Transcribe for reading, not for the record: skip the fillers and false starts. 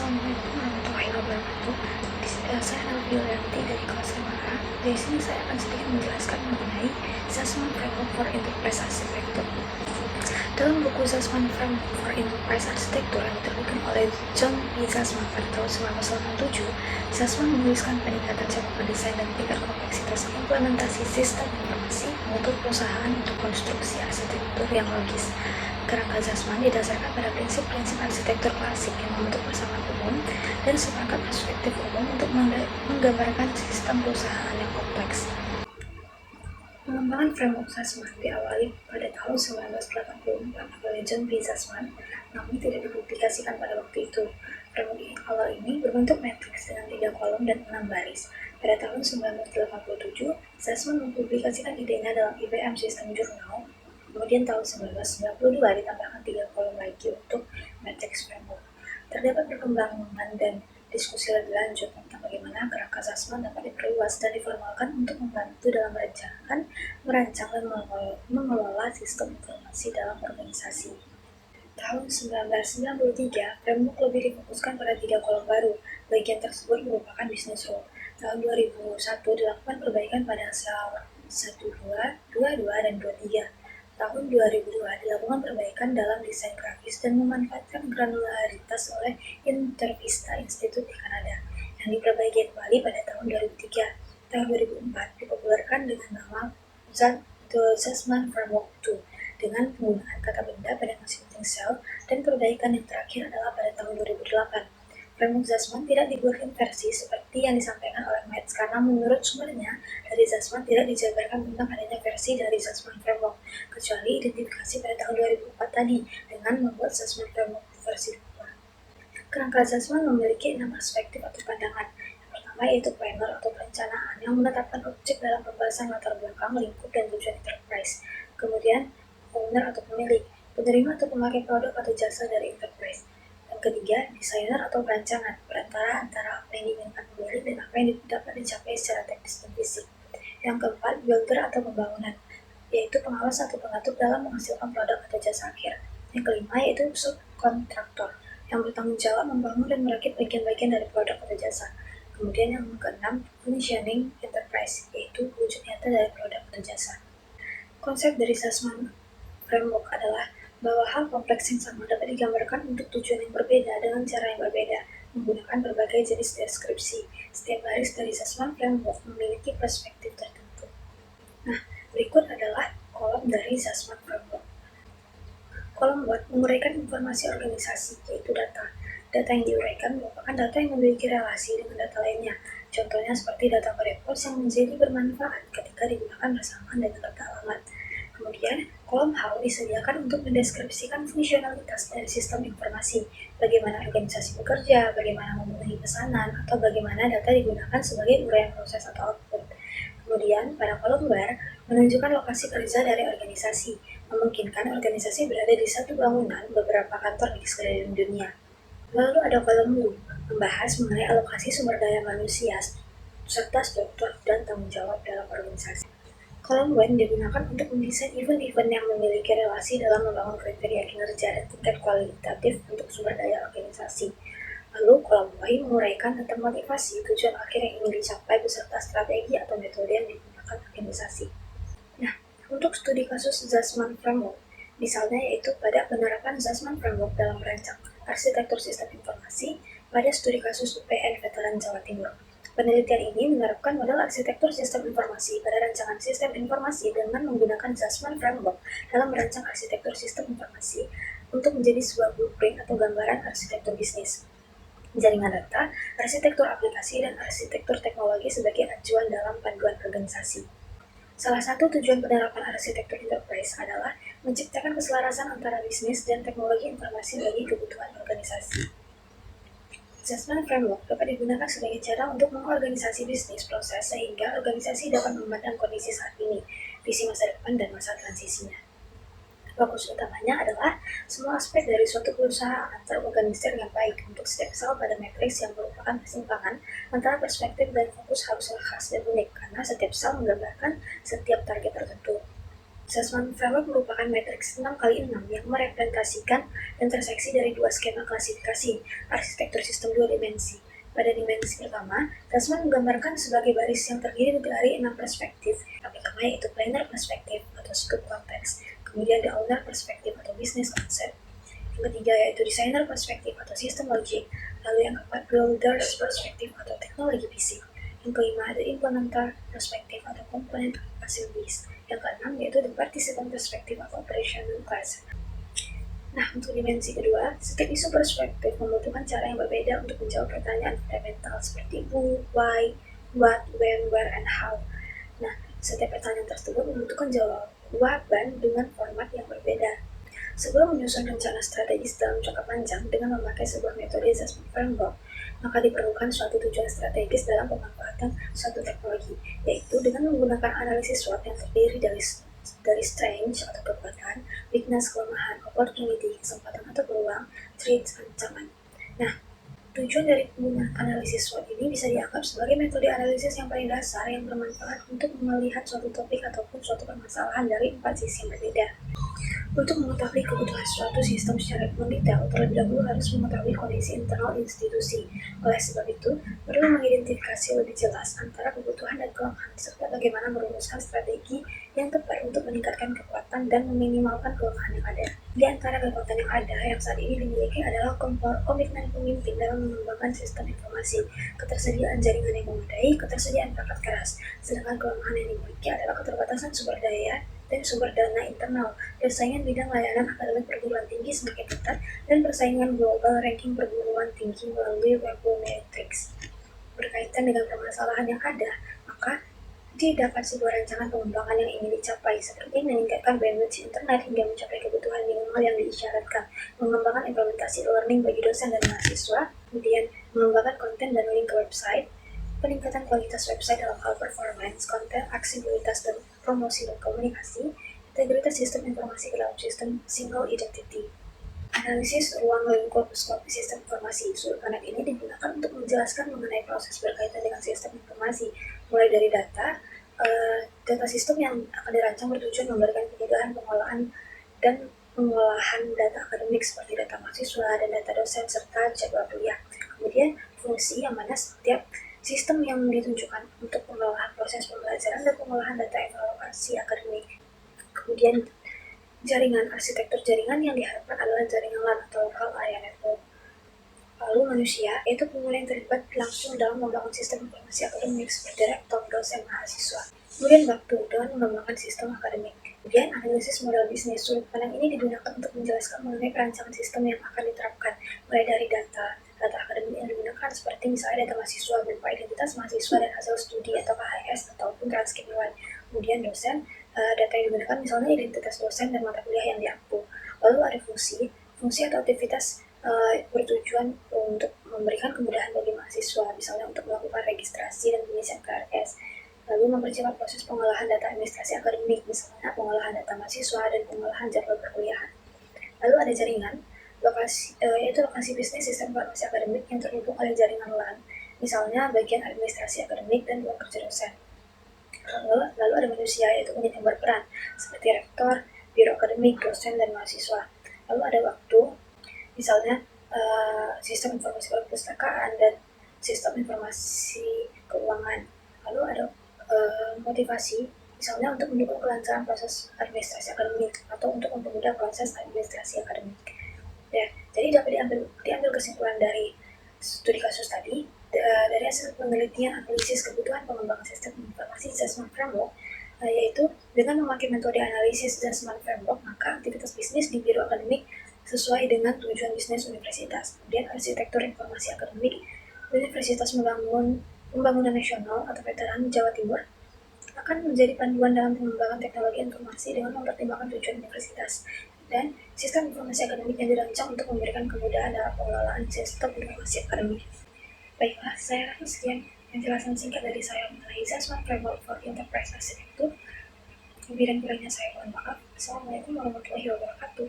Assalamualaikum warahmatullahi wabarakatuh. Saya Alfie Yulianti dari kelas 5A. Di sini saya akan sedikit menjelaskan mengenai Zasman Framework for Enterprise Architecture. Dalam buku Zasman Framework for Enterprise Architecture yang diterbitkan oleh John P. Zasman pada tahun 1987, Zasman menuliskan peningkatan cakupan desain dan tingkat kompleksitas implementasi sistem informasi untuk perusahaan untuk konstruksi arsitektur yang logis. Kerangka Zasman didasarkan pada prinsip-prinsip arsitektur klasik yang membentuk persamaan umum dan seperangkat perspektif umum untuk menggambarkan sistem perusahaan yang kompleks. Pengembangan framework Zasman diawali pada tahun 1984 oleh John P. Zasman, namun tidak dipublikasikan pada waktu itu. Framework awal ini berbentuk matriks dengan 3 kolom dan 6 baris. Pada tahun 1987, Zasman mempublikasikan idenya dalam IBM System Journal. Kemudian tahun 1992 ditambahkan 3 kolom lagi untuk matrix framework. Terdapat perkembangan dan diskusi lebih lanjut tentang bagaimana kerangka Zasman dapat diperluas dan diformalkan untuk membantu dalam merancang dan mengelola sistem informasi dalam organisasi. Tahun 1993, framework lebih difokuskan pada 3 kolom baru. Bagian tersebut merupakan business rule. Tahun 2001 dilakukan perbaikan pada sel 12, 22, dan 23. Tahun 2002 dilakukan perbaikan dalam desain grafis dan memanfaatkan granularitas oleh Intervista Institute di Kanada, yang diperbaiki kembali pada tahun 2003. Tahun 2004 dipopulerkan dengan nama The Zasman Framework 2 dengan penggunaan kata benda pada masing-masing sel, dan perbaikan yang terakhir adalah pada tahun 2008. Framework Zasman tidak dibuatkan versi seperti yang disampaikan oleh Metz karena menurut sumbernya dari Zasman tidak dijabarkan tentang adanya versi dari Zasman Framework, kecuali identifikasi pada tahun 2004 tadi dengan membuat Zasman Framework versi 2. Kerangka Zasman memiliki 6 perspektif atau pandangan. Yang pertama yaitu planner atau perencanaan yang menetapkan objek dalam pembahasan latar belakang, lingkup, dan tujuan enterprise. Kemudian owner atau pemilik, penerima atau pemakai produk atau jasa dari enterprise. Yang ketiga, desainer atau perancangan, perantara antara apa yang diinginkan pemilik dan apa yang dapat dicapai secara teknis dan fisik. Yang keempat, builder atau pembangunan, yaitu pengawas atau pengatur dalam menghasilkan produk atau jasa akhir. Yang kelima yaitu subkontraktor, yang bertanggung jawab membangun dan merakit bagian-bagian dari produk atau jasa. Kemudian yang keenam, functioning enterprise, yaitu wujud nyata dari produk atau jasa. Konsep dari Zasman Framework adalah bahwa hal kompleks yang sama dapat digambarkan untuk tujuan yang berbeda dengan cara yang berbeda, menggunakan berbagai jenis deskripsi. Setiap baris dari Zasman Framework memiliki perspektif tertentu. Nah, berikut adalah kolom dari Zasman Framework. Kolom buat menguraikan informasi organisasi, yaitu data. Data yang diuraikan merupakan data yang memiliki relasi dengan data lainnya. Contohnya seperti data reports yang menjadi bermanfaat ketika digunakan bersamaan dengan data alamat. Kemudian, kolom how disediakan untuk mendeskripsikan fungsionalitas dari sistem informasi, bagaimana organisasi bekerja, bagaimana memenuhi pesanan, atau bagaimana data digunakan sebagai uraian proses atau output. Kemudian, pada kolom bar, menunjukkan lokasi kerja dari organisasi, memungkinkan organisasi berada di satu bangunan beberapa kantor di sekeliling dunia. Lalu ada kolom U, membahas mengenai alokasi sumber daya manusia, serta struktur dan tanggung jawab dalam organisasi. Kolom when digunakan untuk mendesain event-event yang memiliki relasi dalam membangun kriteria kinerja dan tingkat kualitatif untuk sumber daya organisasi. Lalu kolom why menguraikan tentang motivasi tujuan akhir yang ingin dicapai beserta strategi atau metode yang digunakan organisasi. Nah, untuk studi kasus Zasman Framework, misalnya yaitu pada penerapan Zasman Framework dalam merancang arsitektur sistem informasi pada studi kasus UPN Veteran Jawa Timur. Penelitian ini menerapkan model arsitektur sistem informasi pada rancangan sistem informasi dengan menggunakan Zasman Framework dalam merancang arsitektur sistem informasi untuk menjadi sebuah blueprint atau gambaran arsitektur bisnis, jaringan data, arsitektur aplikasi, dan arsitektur teknologi sebagai acuan dalam panduan organisasi. Salah satu tujuan penerapan arsitektur enterprise adalah menciptakan keselarasan antara bisnis dan teknologi informasi bagi kebutuhan organisasi. Zasman Framework dapat digunakan sebagai cara untuk mengorganisasi bisnis proses sehingga organisasi dapat memandang kondisi saat ini, visi masa depan, dan masa transisinya. Fokus utamanya adalah semua aspek dari suatu perusahaan terorganisir yang baik untuk setiap sel pada matriks yang merupakan kesimpangan antara perspektif dan fokus haruslah khas dan unik karena setiap sel menggambarkan setiap target tertentu. Assessment framework merupakan matriks 6x6 yang merepresentasikan interseksi dari dua skema klasifikasi arsitektur sistem dua dimensi. Pada dimensi pertama, assessment menggambarkan sebagai baris yang terdiri dari 6 perspektif. Yang pertama yaitu planar perspektif atau scope konteks, kemudian the owner perspektif atau business concept, yang ketiga yaitu designer perspektif atau sistem logic, lalu yang keempat builders perspektif atau teknologi fisik, yang kelima ada implementer perspektif atau component assemblies, yang keenam yaitu the participant perspektif atau operational class. Nah, untuk dimensi kedua, setiap isu perspektif membutuhkan cara yang berbeda untuk menjawab pertanyaan fundamental seperti who, why, what, when, where, and how. Nah, setiap pertanyaan tersebut membutuhkan jawaban dengan format yang berbeda. Sebelum menyusun rencana strategis dalam jangka panjang dengan memakai sebuah metode assessment framework, maka diperlukan suatu tujuan strategis dalam pemanfaatan suatu teknologi, yaitu dengan menggunakan analisis SWOT yang terdiri dari strength atau kekuatan, weakness, kelemahan, opportunity, kesempatan atau peluang, threats, ancaman. Nah, tujuan dari penggunaan analisis SWOT ini bisa dianggap sebagai metode analisis yang paling dasar yang bermanfaat untuk melihat suatu topik ataupun suatu permasalahan dari 4 sisi yang berbeda. Untuk mengetahui kebutuhan suatu sistem secara mendetail, terlebih dahulu harus mengetahui kondisi internal institusi. Oleh sebab itu, perlu mengidentifikasi lebih jelas antara kebutuhan dan kelemahan, serta bagaimana merumuskan strategi yang tepat untuk meningkatkan kekuatan dan meminimalkan kelemahan yang ada. Di antara kekuatan yang ada yang saat ini dimiliki adalah komitmen pemimpin dalam mengembangkan sistem informasi, ketersediaan jaringan yang memadai, ketersediaan perangkat keras, sedangkan kelemahan yang dimiliki adalah keterbatasan sumber daya dan sumber dana internal, persaingan bidang layanan akademik perguruan tinggi semakin ketat, dan persaingan global ranking perguruan tinggi melalui webometrics. Berkaitan dengan permasalahan yang ada, maka didapat sebuah rancangan pengembangan yang ingin dicapai, seperti meningkatkan bandwidth internet hingga mencapai kebutuhan minimal yang diisyaratkan, mengembangkan implementasi learning bagi dosen dan mahasiswa, kemudian mengembangkan konten dan link ke website, peningkatan kualitas website dalam hal performance, konten, aksesibilitas, dan promosi dan komunikasi, integritas sistem informasi ke dalam sistem single identity. Analisis ruang lingkup skop sistem informasi. Sudut pandang ini digunakan untuk menjelaskan mengenai proses berkaitan dengan sistem informasi, mulai dari data sistem yang akan dirancang bertujuan memberikan kemudahan pengolahan dan pengolahan data akademik seperti data mahasiswa dan data dosen serta jadwal kuliah. Kemudian fungsi yang mana setiap sistem yang ditunjukkan untuk pengolahan proses pembelajaran dan pengolahan data evaluasi akademik. Kemudian jaringan, arsitektur jaringan yang diharapkan adalah jaringan LAN atau local area network. Lalu manusia, yaitu pengguna yang terlibat langsung dalam membangun sistem informasi akademik seperti rektor, dosen, mahasiswa. Kemudian waktu dengan mengembangkan sistem akademik. Kemudian analisis model bisnis. Sudut pandang ini digunakan untuk menjelaskan mengenai perancangan sistem yang akan diterapkan, mulai dari data akademik yang digunakan seperti misalnya data mahasiswa berupa identitas mahasiswa dan hasil studi atau KHS ataupun transkrip nilai. Kemudian dosen, data yang digunakan misalnya identitas dosen dan mata kuliah yang diampu. Lalu ada fungsi atau aktivitas bertujuan untuk memberikan kemudahan bagi mahasiswa, misalnya untuk melakukan registrasi dan pengisian KRS. Lalu mempercepat proses pengolahan data administrasi akademik, misalnya pengolahan data mahasiswa dan pengolahan jadwal perkuliahan. Lalu ada jaringan, yaitu lokasi bisnis sistem informasi akademik yang terhubung oleh jaringan LAN, misalnya bagian administrasi akademik dan ruang kerja dosen. Lalu ada manusia, yaitu unit yang berperan, seperti rektor, biro akademik, dosen, dan mahasiswa. Lalu ada waktu, misalnya sistem informasi perpustakaan dan sistem informasi keuangan. Lalu ada motivasi, misalnya untuk mendukung kelancaran proses administrasi akademik atau untuk mempermudah proses administrasi akademik. Ya, jadi dapat diambil kesimpulan dari studi kasus tadi, dari hasil penelitian analisis kebutuhan pengembangan sistem informasi assessment framework, yaitu dengan memakai metode analisis assessment framework, maka aktivitas bisnis di biro akademik sesuai dengan tujuan bisnis universitas. Kemudian arsitektur informasi akademik, Universitas Pembangunan Nasional atau Veteran Jawa Timur akan menjadi panduan dalam pengembangan teknologi informasi dengan mempertimbangkan tujuan universitas, dan sistem informasi akademik yang dirancang untuk memberikan kemudahan dalam pengelolaan sistem informasi akademik. Baiklah, saya rasa sekian penjelasan singkat dari saya mengenai assessment framework for enterprise architecture. Lebih dan kurangnya saya mohon maaf. Assalamualaikum warahmatullahi wabarakatuh.